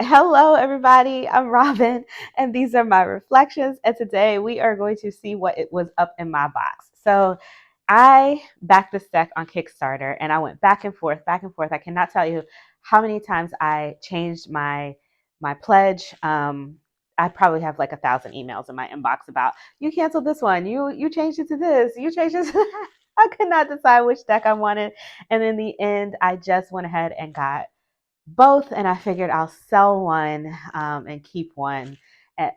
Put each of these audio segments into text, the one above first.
Hello, everybody. I'm Robin, and these are my reflections. And today we are going to see what it was up in my box. So, I backed this deck on Kickstarter, and I went back and forth, back and forth. I cannot tell you how many times I changed my pledge. I probably have like 1,000 emails in my inbox about you canceled this one, you changed it to this, you changed it. I could not decide which deck I wanted, and in the end, I just went ahead and got both, and I figured I'll sell one and keep one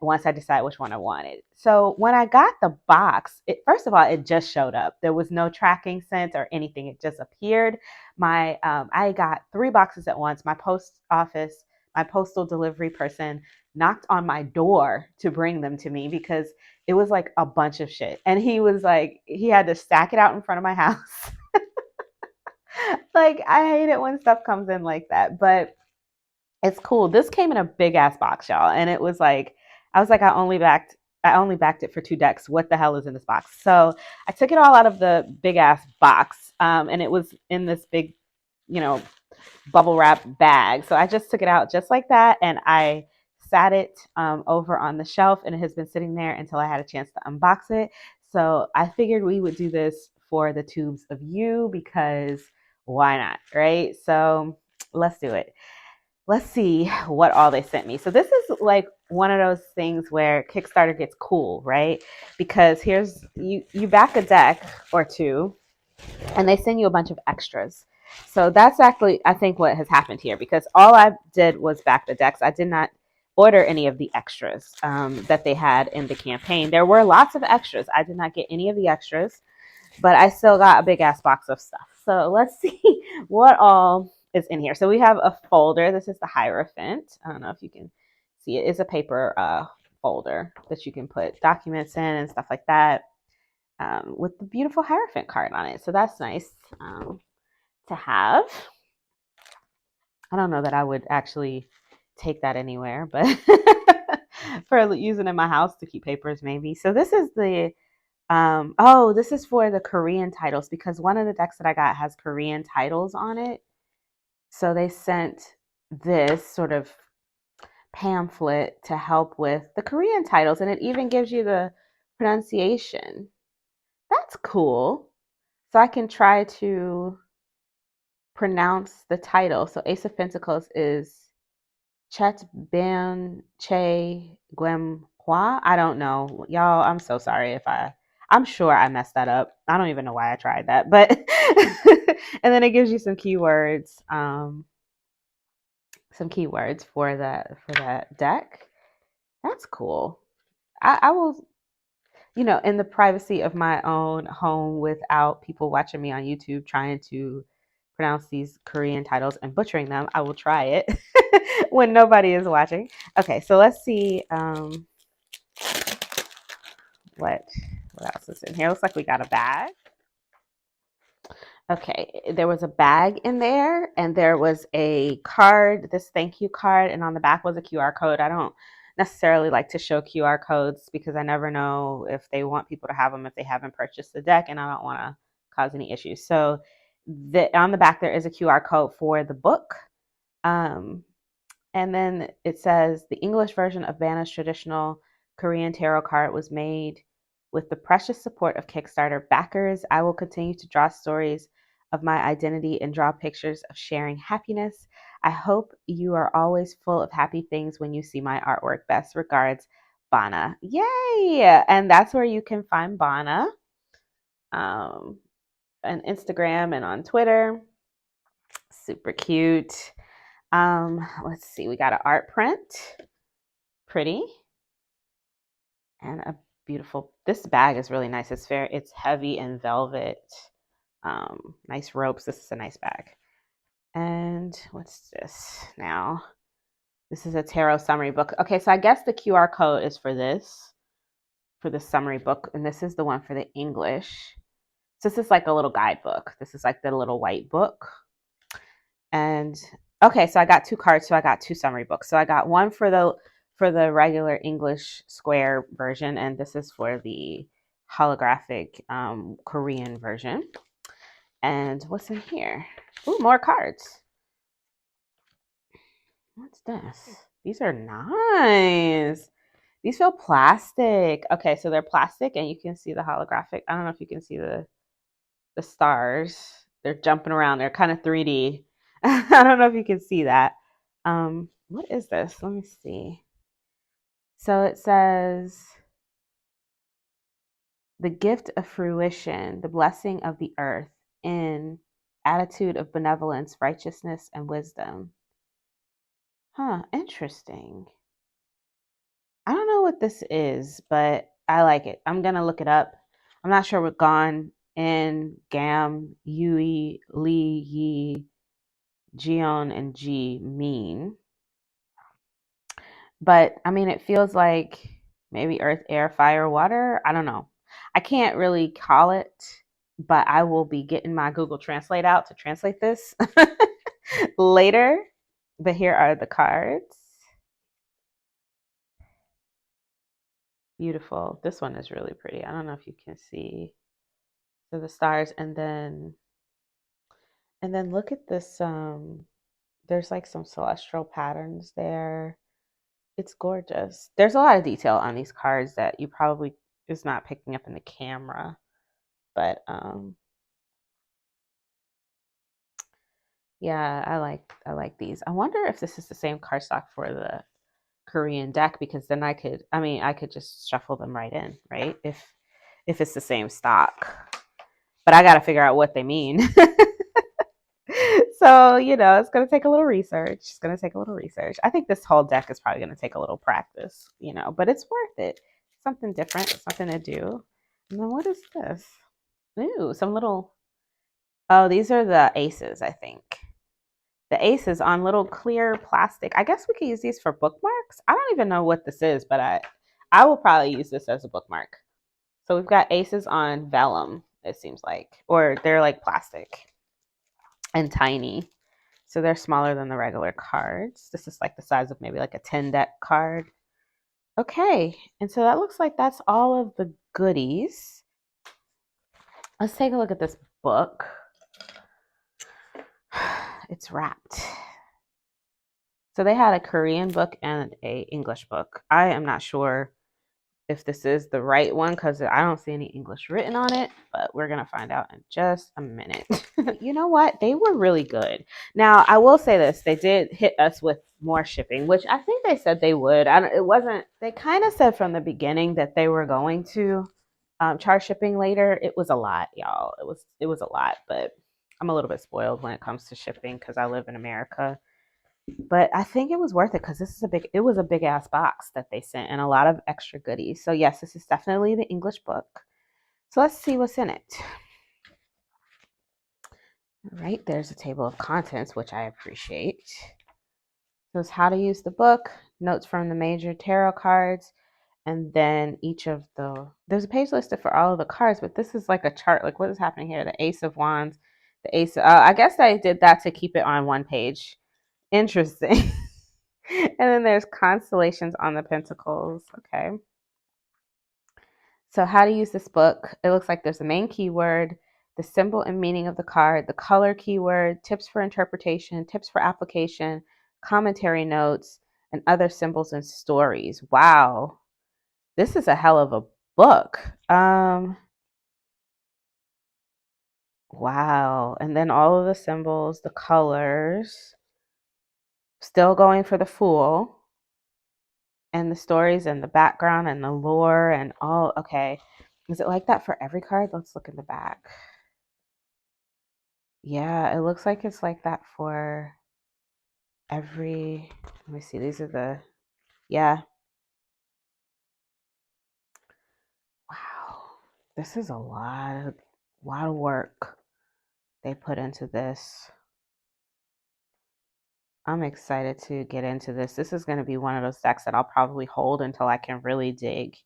once I decide which one I wanted. So when I got the box, first of all, it just showed up. There was no tracking sent or anything. It just appeared. I got 3 boxes at once. My postal delivery person knocked on my door to bring them to me because it was like a bunch of shit. And he was like, he had to stack it out in front of my house. Like, I hate it when stuff comes in like that, but it's cool. This came in a big ass box, y'all, and it was like I was like I only backed it for 2 decks. What the hell is in this box? So I took it all out of the big ass box, and it was in this big, you know, bubble wrap bag. So I just took it out just like that, and I sat it over on the shelf, and it has been sitting there until I had a chance to unbox it. So I figured we would do this for the tubes of you because why not, right? So let's do it. Let's see what all they sent me. So this is like one of those things where Kickstarter gets cool, right? Because here's you back a deck or two and they send you a bunch of extras. So that's actually I think what has happened here because all I did was back the decks. I did not order any of the extras that they had in the campaign. There were lots of extras. I did not get any of the extras, but I still got a big ass box of stuff. So let's see what all is in here. So we have a folder. This is the Hierophant. I don't know if you can see it. It's a paper folder that you can put documents in and stuff like that with the beautiful Hierophant card on it. So that's nice to have. I don't know that I would actually take that anywhere, but for using in my house to keep papers, maybe. So this is the oh, this is for the Korean titles because one of the decks that I got has Korean titles on it. So they sent this sort of pamphlet to help with the Korean titles, and it even gives you the pronunciation. That's cool. So I can try to pronounce the title. So Ace of Pentacles is Chet Ban Che Guem Hua. I don't know. Y'all, I'm so sorry if I'm sure I messed that up. I don't even know why I tried that. But and then it gives you some keywords for that deck. That's cool. I will, in the privacy of my own home without people watching me on YouTube trying to pronounce these Korean titles and butchering them, I will try it when nobody is watching. Okay, so let's see what what else is in here. Looks like we got a bag. Okay, there was a bag in there, and there was a card, this thank you card, and on the back was a QR code. I don't necessarily like to show QR codes because I never know if they want people to have them if they haven't purchased the deck, and I don't want to cause any issues. So, on the back there is a QR code for the book, um, and then it says the English version of BANA's traditional Korean tarot card was made with the precious support of Kickstarter backers. I will continue to draw stories of my identity and draw pictures of sharing happiness. I hope you are always full of happy things when you see my artwork. Best regards, BANA. Yay! And that's where you can find BANA um, on Instagram and on Twitter. Super cute. Let's see, we got an art print. Pretty. And a beautiful, this bag is really nice. It's heavy and velvet. Nice ropes. This is a nice bag. And what's this now? This is a tarot summary book. Okay, so I guess the QR code is for the summary book, and this is the one for the English. So this is like a little guidebook. This is like the little white book. And okay, so I got 2 cards, so I got 2 summary books. So I got one for the regular English square version, and this is for the holographic Korean version. And what's in here? Ooh, more cards. What's this? These are nice. These feel plastic. Okay, so they're plastic and you can see the holographic. I don't know if you can see the stars. They're jumping around. They're kind of 3D. I don't know if you can see that. What is this? Let me see. So it says the gift of fruition, the blessing of the earth in attitude of benevolence, righteousness, and wisdom. Huh, interesting. I don't know what this is, but I like it. I'm gonna look it up. I'm not sure what Gon, In, Gam, Yui, Li, Yi, Jion, and Ji mean. But I mean, it feels like maybe earth, air, fire, water. I don't know. I can't really call it, but I will be getting my Google Translate out to translate this later. But here are the cards. Beautiful. This one is really pretty. I don't know if you can see. So the stars, and then look at this. There's like some celestial patterns there. It's gorgeous. There's a lot of detail on these cards that you probably is not picking up in the camera, but yeah, I like these. I wonder if this is the same cardstock for the Korean deck, because then I could just shuffle them right in, right? If it's the same stock. But I got to figure out what they mean. So, it's going to take a little research. It's going to take a little research. I think this whole deck is probably going to take a little practice, but it's worth it. Something different, something to do. And then what is this? Ooh, some little, oh, these are the aces, I think. The aces on little clear plastic. I guess we could use these for bookmarks. I don't even know what this is, but I will probably use this as a bookmark. So we've got aces on vellum, it seems like, or they're like plastic and tiny. So they're smaller than the regular cards. This is like the size of maybe like a 10 deck card. Okay, and so that looks like that's all of the goodies. Let's take a look at this book. It's wrapped. So they had a Korean book and a English book. I am not sure if this is the right one because I don't see any English written on it, but we're going to find out in just a minute. You know what? They were really good. Now, I will say this. They did hit us with more shipping, which I think they said they would. They kind of said from the beginning that they were going to charge shipping later. It was a lot, y'all. It was a lot, but I'm a little bit spoiled when it comes to shipping because I live in America. But I think it was worth it because it was a big ass box that they sent and a lot of extra goodies. So yes, this is definitely the English book. So let's see what's in it. All right, there's a table of contents, which I appreciate. So it's how to use the book, notes from the major tarot cards, and then there's a page listed for all of the cards, but this is like a chart. Like what is happening here? The Ace of Wands, I guess they did that to keep it on one page. Interesting. And then there's constellations on the pentacles. Okay. So how to use this book. It looks like there's a main keyword, the symbol and meaning of the card, the color keyword, tips for interpretation, tips for application, commentary notes, and other symbols and stories. Wow. This is a hell of a book. Wow. And then all of the symbols, the colors, still going for the Fool, and the stories and the background and the lore and all. Okay. Is it like that for every card? Let's look in the back. Yeah, it looks like it's like that for every. Let me see. These are yeah. Wow. This is a lot of work they put into this. I'm excited to get into this. This is going to be one of those decks that I'll probably hold until I can really dig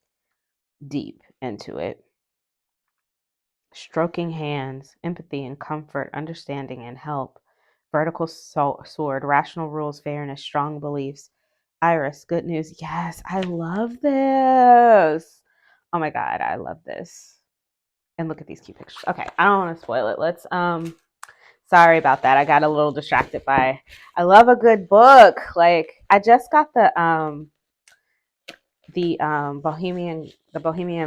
deep into it. Stroking hands, empathy and comfort, understanding and help, vertical sword, rational rules, fairness, strong beliefs, Iris, good news. Yes, I love this. Oh my God, I love this. And look at these cute pictures. Okay, I don't want to spoil it. Let's Sorry about that. I got a little distracted by. I love a good book. Like I just got the Bohemian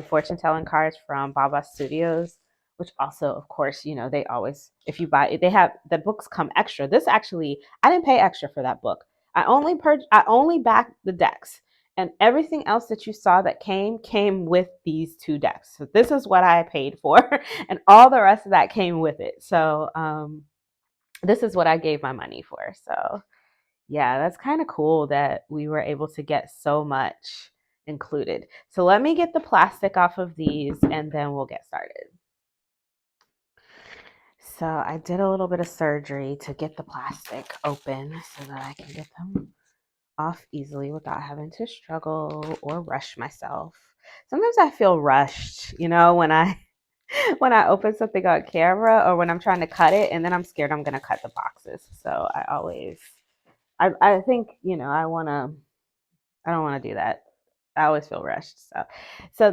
fortune telling cards from Baba Studios, which also, of course, you know, they always, if you buy it, they have the books come extra. This actually, I didn't pay extra for that book. I only backed the decks, and everything else that you saw that came with these two decks. So this is what I paid for, and all the rest of that came with it. So this is what I gave my money for. So yeah, that's kind of cool that we were able to get so much included. So let me get the plastic off of these and then we'll get started. So I did a little bit of surgery to get the plastic open so that I can get them off easily without having to struggle or rush myself. Sometimes I feel rushed, you know, when I when I open something on camera or when I'm trying to cut it and then I'm scared I'm going to cut the boxes. So I think, you know, I don't want to do that. I always feel rushed. So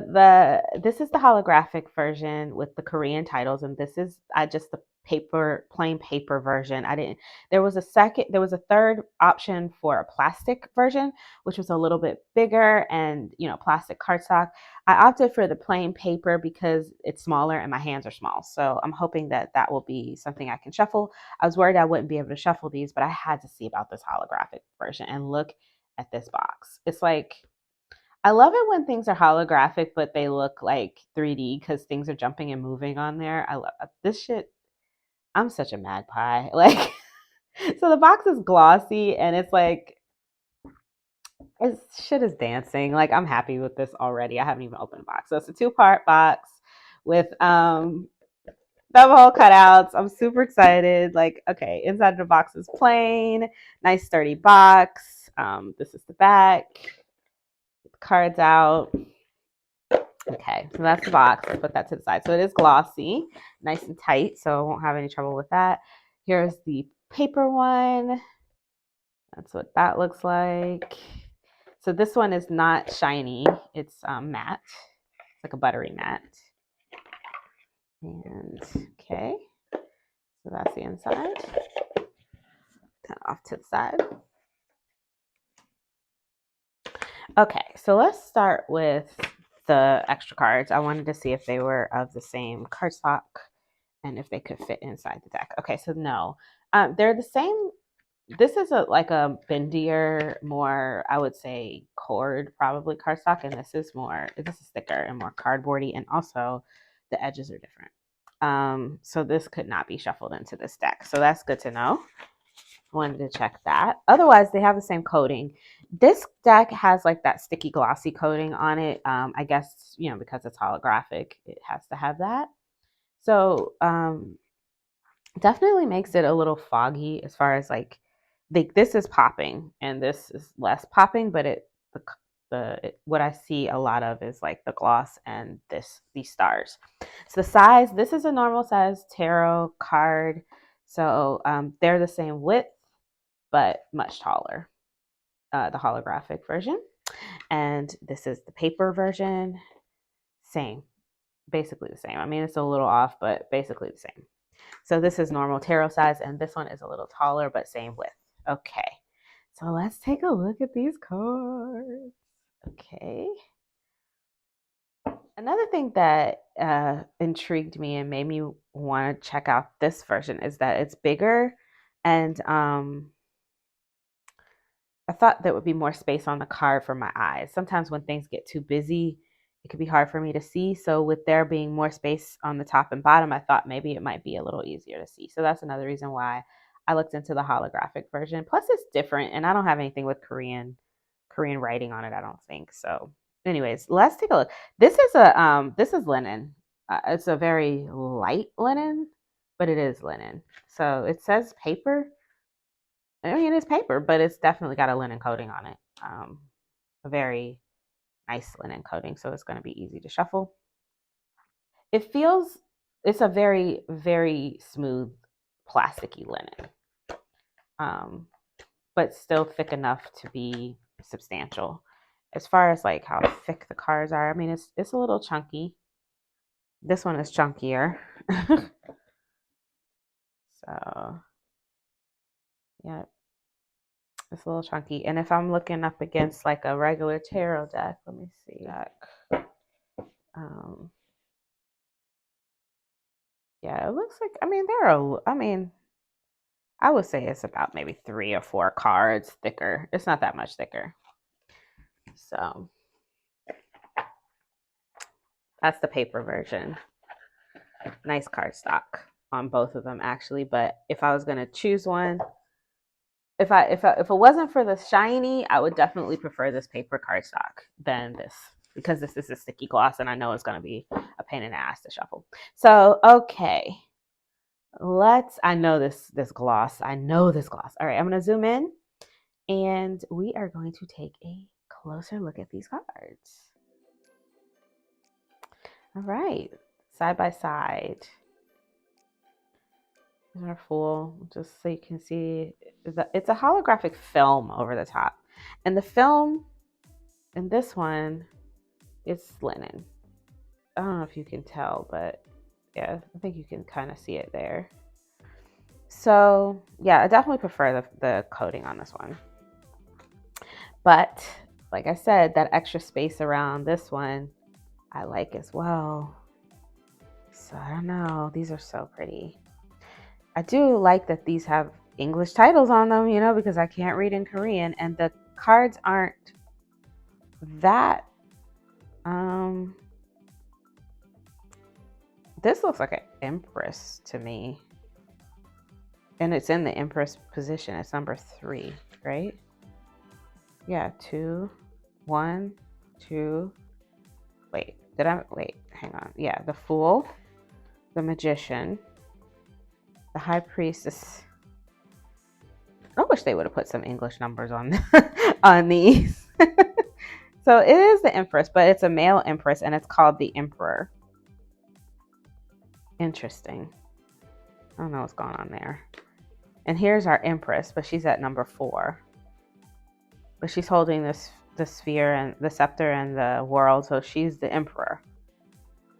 this is the holographic version with the Korean titles, and this is I just the plain paper version. I didn't. There was a third option for a plastic version, which was a little bit bigger and you know plastic cardstock. I opted for the plain paper because it's smaller and my hands are small. So I'm hoping that that will be something I can shuffle. I was worried I wouldn't be able to shuffle these, but I had to see about this holographic version and look at this box. It's like I love it when things are holographic, but they look like 3D because things are jumping and moving on there. I love this shit. I'm such a magpie. Like, so the box is glossy and it's like, it's shit is dancing. Like, I'm happy with this already. I haven't even opened the box. So it's a two-part box with double hole cutouts. I'm super excited. Like, okay, inside of the box is plain, nice sturdy box. This is the back. Cards out. Okay, so that's the box. Let's put that to the side. So it is glossy, nice and tight, so I won't have any trouble with that. Here's the paper one. That's what that looks like. So this one is not shiny. It's matte. It's like a buttery matte. And okay, so that's the inside. That off to the side. Okay, so let's start with the extra cards. I wanted to see if they were of the same cardstock and if they could fit inside the deck. Okay, so no, they're the same. This is like a bendier, more I would say cord probably cardstock, and this is thicker and more cardboardy, and also the edges are different. So this could not be shuffled into this deck. So that's good to know. I wanted to check that. Otherwise, they have the same coating. This deck has like that sticky glossy coating on it. I guess, you know, because it's holographic, it has to have that. So definitely makes it a little foggy as far as like this is popping and this is less popping, but what I see a lot of is like the gloss and these stars. So the size, this is a normal size tarot card. So they're the same width, but much taller. The holographic version, and this is the paper version. Same, basically the same. I mean, it's a little off, but basically the same. So this is normal tarot size, and this one is a little taller, but same width. Okay, so let's take a look at these cards. Okay. Another thing that intrigued me and made me want to check out this version is that it's bigger, and I thought there would be more space on the card for my eyes. Sometimes when things get too busy, it could be hard for me to see. So with there being more space on the top and bottom, I thought maybe it might be a little easier to see. So that's another reason why I looked into the holographic version. Plus it's different and I don't have anything with Korean writing on it, I don't think. So anyways, let's take a look. This is linen. It's a very light linen, but it is linen. So it says paper. I mean, it's paper, but it's definitely got a linen coating on it. A very nice linen coating, so it's going to be easy to shuffle. It's a very, very smooth, plasticky linen, but still thick enough to be substantial. As far as like how thick the cards are, I mean, it's a little chunky. This one is chunkier. So yeah, it's a little chunky. And if I'm looking up against like a regular tarot deck, let me see. Um, yeah, it looks like, I mean, I would say it's about maybe 3 or 4 cards thicker. It's not that much thicker. So that's the paper version. Nice cardstock on both of them actually. But if I was gonna choose one, if it wasn't for the shiny, I would definitely prefer this paper cardstock than this, because this is a sticky gloss and I know it's gonna be a pain in the ass to shuffle. So okay. I know this gloss. I know this gloss. All right, I'm gonna zoom in and we are going to take a closer look at these cards. All right, side by side. These are full, just so you can see. It's a holographic film over the top. And the film in this one is linen. I don't know if you can tell, but yeah, I think you can kind of see it there. So yeah, I definitely prefer the coating on this one. But like I said, that extra space around this one, I like as well. So I don't know. These are so pretty. I do like that these have English titles on them, you know, because I can't read in Korean, and the cards aren't that. This looks like an Empress to me, and it's in the Empress position. It's number 3, right? Yeah, 2, 1, 2. Wait, hang on. Yeah, the Fool, the Magician, the High Priestess. I wish they would have put some English numbers on on these. So it is the Empress, but it's a male Empress, and it's called the Emperor. Interesting. I don't know what's going on there. And here's our Empress, but she's at number 4. But she's holding the sphere and the scepter and the world, so she's the Emperor.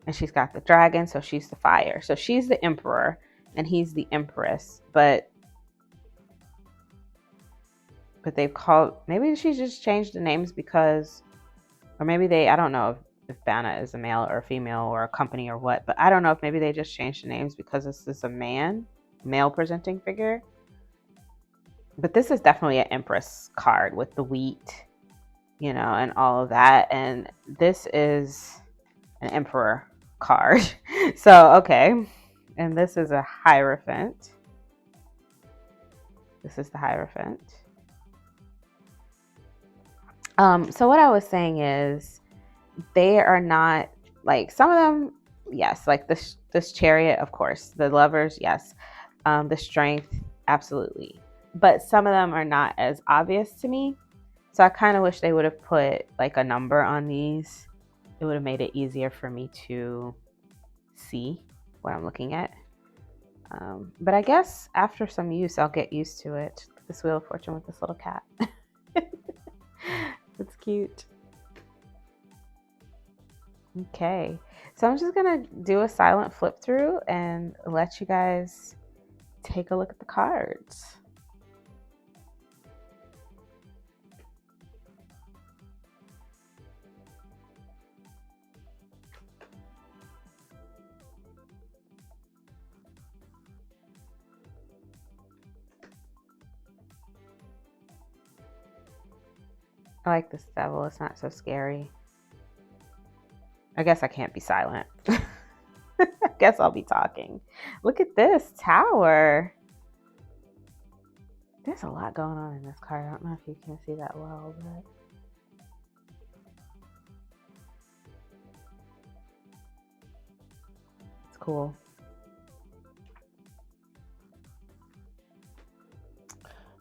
And she's got the dragon, so she's the fire. So she's the Emperor, and he's the Empress. But they've called, maybe she just changed the names because, or maybe I don't know if BANA is a male or a female or a company or what, but I don't know if maybe they just changed the names because this is a male presenting figure. But this is definitely an Empress card with the wheat, you know, and all of that. And this is an Emperor card. So, okay. And this is a Hierophant. This is the Hierophant. So what I was saying is, they are not like, some of them, yes, like this Chariot, of course, the Lovers, yes, the Strength, absolutely, but some of them are not as obvious to me. So I kind of wish they would have put like a number on these. It would have made it easier for me to see what I'm looking at. But I guess after some use, I'll get used to it. This Wheel of Fortune with this little cat. It's cute. Okay, so I'm just gonna do a silent flip through and let you guys take a look at the cards. I like this Devil. It's not so scary. I guess I can't be silent. I guess I'll be talking. Look at this Tower. There's a lot going on in this card. I don't know if you can see that well, but it's cool.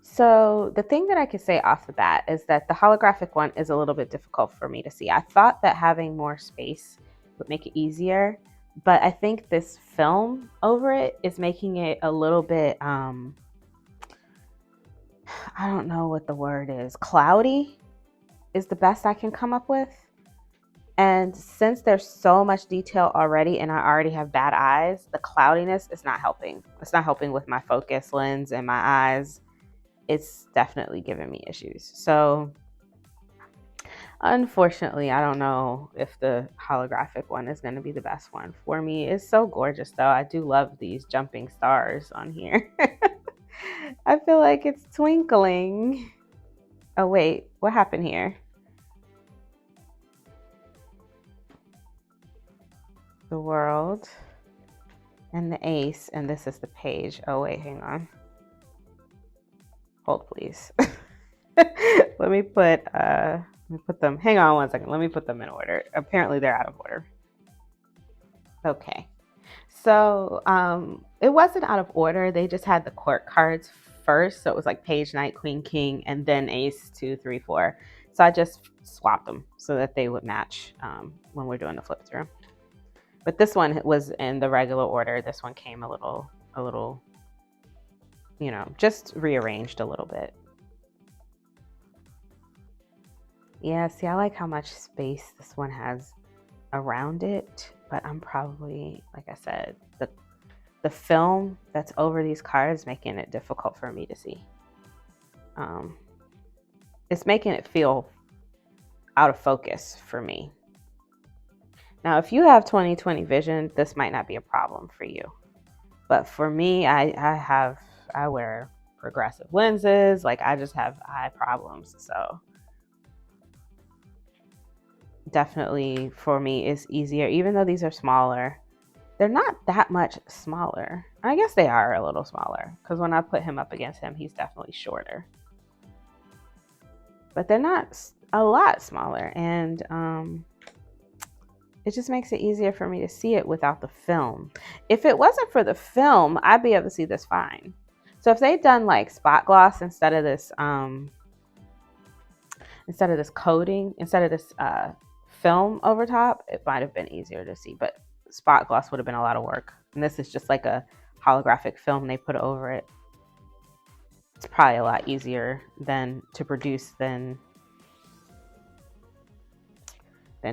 So the thing that I could say off the bat is that the holographic one is a little bit difficult for me to see. I thought that having more space would make it easier, but I think this film over it is making it a little bit, I don't know what the word is. Cloudy is the best I can come up with. And since there's so much detail already and I already have bad eyes, the cloudiness is not helping. It's not helping with my focus lens and my eyes. It's definitely giving me issues. So unfortunately, I don't know if the holographic one is going to be the best one for me. It's so gorgeous though. I do love these jumping stars on here. I feel like it's twinkling. Oh wait, what happened here? The world and the ace, and this is the page. Oh wait, hang on. Hold please. Let me put them, hang on one second. Let me put them in order. Apparently they're out of order. Okay. So it wasn't out of order. They just had the court cards first. So it was like page, knight, queen, king, and then ace, 2, 3, 4. So I just swapped them so that they would match when we're doing the flip through. But this one was in the regular order. This one came a little, you know, just rearranged a little bit. Yeah, see, I like how much space this one has around it, but I'm probably, like I said, the film that's over these cards making it difficult for me to see. It's making it feel out of focus for me. Now, if you have 20/20 vision, this might not be a problem for you. But for me, I wear progressive lenses. Like I just have eye problems. So definitely for me, it's easier, even though these are smaller. They're not that much smaller. I guess they are a little smaller because when I put him up against him, he's definitely shorter. But they're not a lot smaller. And it just makes it easier for me to see it without the film. If it wasn't for the film, I'd be able to see this fine. So if they'd done like spot gloss instead of this coating, instead of this film over top, it might have been easier to see. But spot gloss would have been a lot of work. And this is just like a holographic film they put over it. It's probably a lot easier to produce than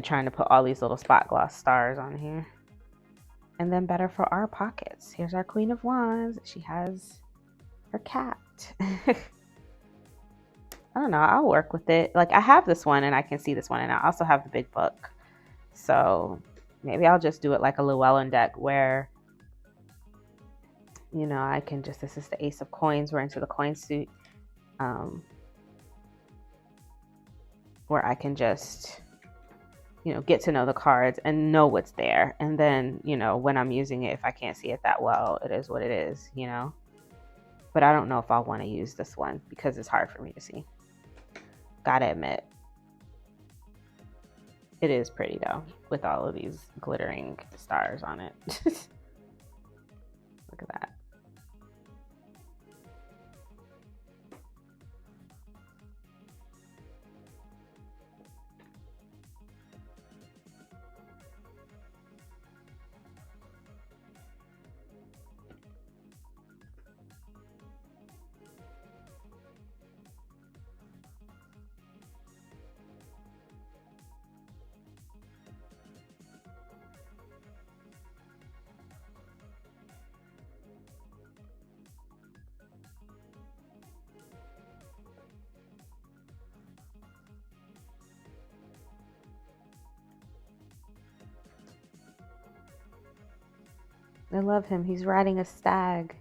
trying to put all these little spot gloss stars on here. And then better for our pockets. Here's our Queen of Wands. She has her cat. I don't know. I'll work with it. Like I have this one and I can see this one, and I also have the big book. So maybe I'll just do it like a Llewellyn deck where, you know, I can just, this is the Ace of Coins. We're into the coin suit. Where I can just, you know, get to know the cards and know what's there. And then, you know, when I'm using it, if I can't see it that well, it is what it is, you know. But I don't know if I want to use this one because it's hard for me to see. Gotta admit. It is pretty though, with all of these glittering stars on it. Look at that. I love him. He's riding a stag.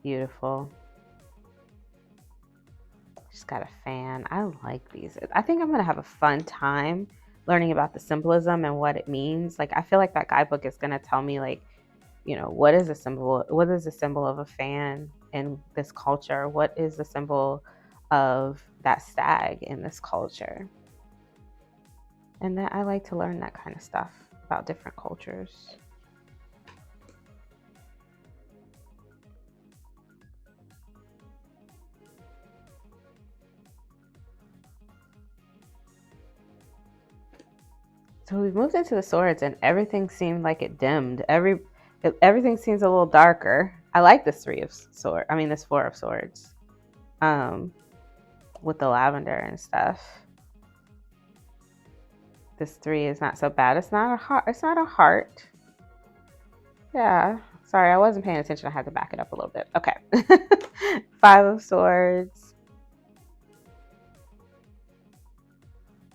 Beautiful. She's got a fan. I like these. I think I'm going to have a fun time learning about the symbolism and what it means. Like, I feel like that guidebook is going to tell me, like, you know, what is a symbol? What is the symbol of a fan in this culture? What is the symbol of that stag in this culture? And that I like to learn that kind of stuff about different cultures. So we moved into the swords and everything seemed like it dimmed. Everything seems a little darker. I like this this 4 of swords. With the lavender and stuff. This 3 is not so bad. It's not a heart. It's not a heart. Yeah. Sorry, I wasn't paying attention. I had to back it up a little bit. Okay. 5 of Swords.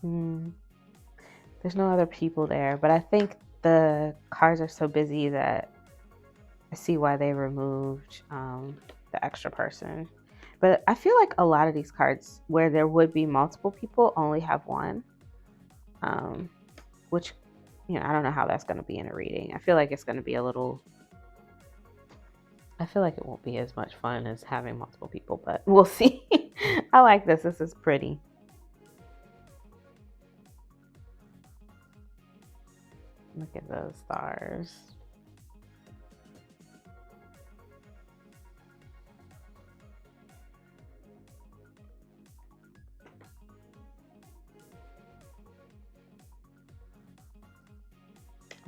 There's no other people there, but I think the cards are so busy that I see why they removed the extra person. But I feel like a lot of these cards where there would be multiple people only have one, which, you know, I don't know how that's going to be in a reading. I feel like it's going to be a little, I feel like it won't be as much fun as having multiple people, but we'll see. I like this. This is pretty. Look at those stars.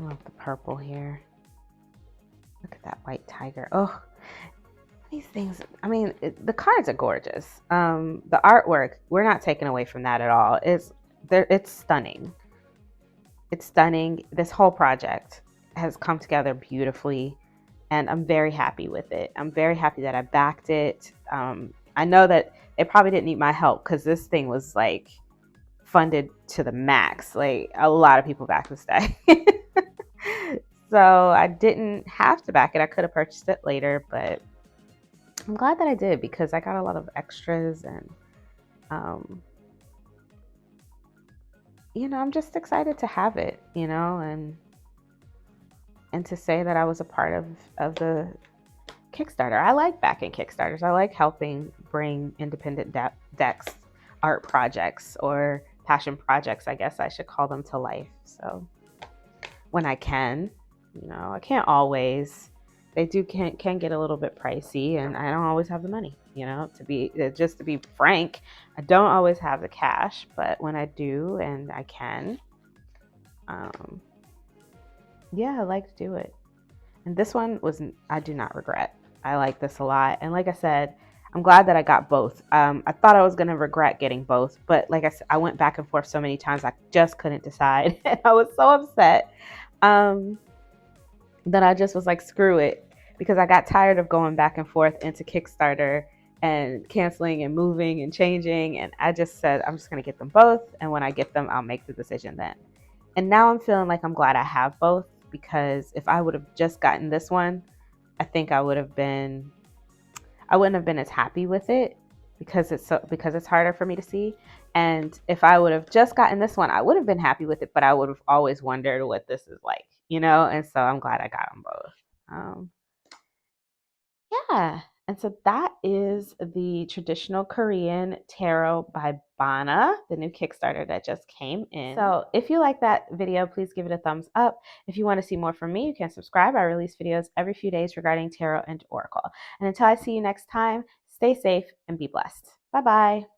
I love the purple here. Look at that white tiger. Oh, these things, I mean, the cards are gorgeous. The artwork, we're not taking away from that at all. It's stunning. It's stunning. This whole project has come together beautifully, and I'm very happy with it. I'm very happy that I backed it. I know that they probably didn't need my help because this thing was like funded to the max. Like a lot of people backed this deck. So I didn't have to back it. I could have purchased it later, but I'm glad that I did because I got a lot of extras and, you know, I'm just excited to have it, you know, and to say that I was a part of the Kickstarter. I like backing Kickstarters. I like helping bring independent decks, art projects, or passion projects, I guess I should call them, to life. So when I can, you know, I can't always. They can get a little bit pricey, and I don't always have the money, you know, to be frank. I don't always have the cash, but when I do and I can, yeah, I like to do it. And this one I do not regret. I like this a lot. And like I said, I'm glad that I got both. I thought I was going to regret getting both, but like I said, I went back and forth so many times, I just couldn't decide. And I was so upset that I just was like, screw it, because I got tired of going back and forth into Kickstarter and canceling and moving and changing. And I just said, I'm just going to get them both. And when I get them, I'll make the decision then. And now I'm feeling like I'm glad I have both, because if I would have just gotten this one, I think I wouldn't have been as happy with it, because it's harder for me to see. And if I would have just gotten this one, I would have been happy with it, but I would have always wondered what this is like, you know? And so I'm glad I got them both. Yeah. And so that is the traditional Korean tarot by BANA, the new Kickstarter that just came in. So if you like that video, please give it a thumbs up. If you want to see more from me, you can subscribe. I release videos every few days regarding tarot and oracle. And until I see you next time, stay safe and be blessed. Bye-bye.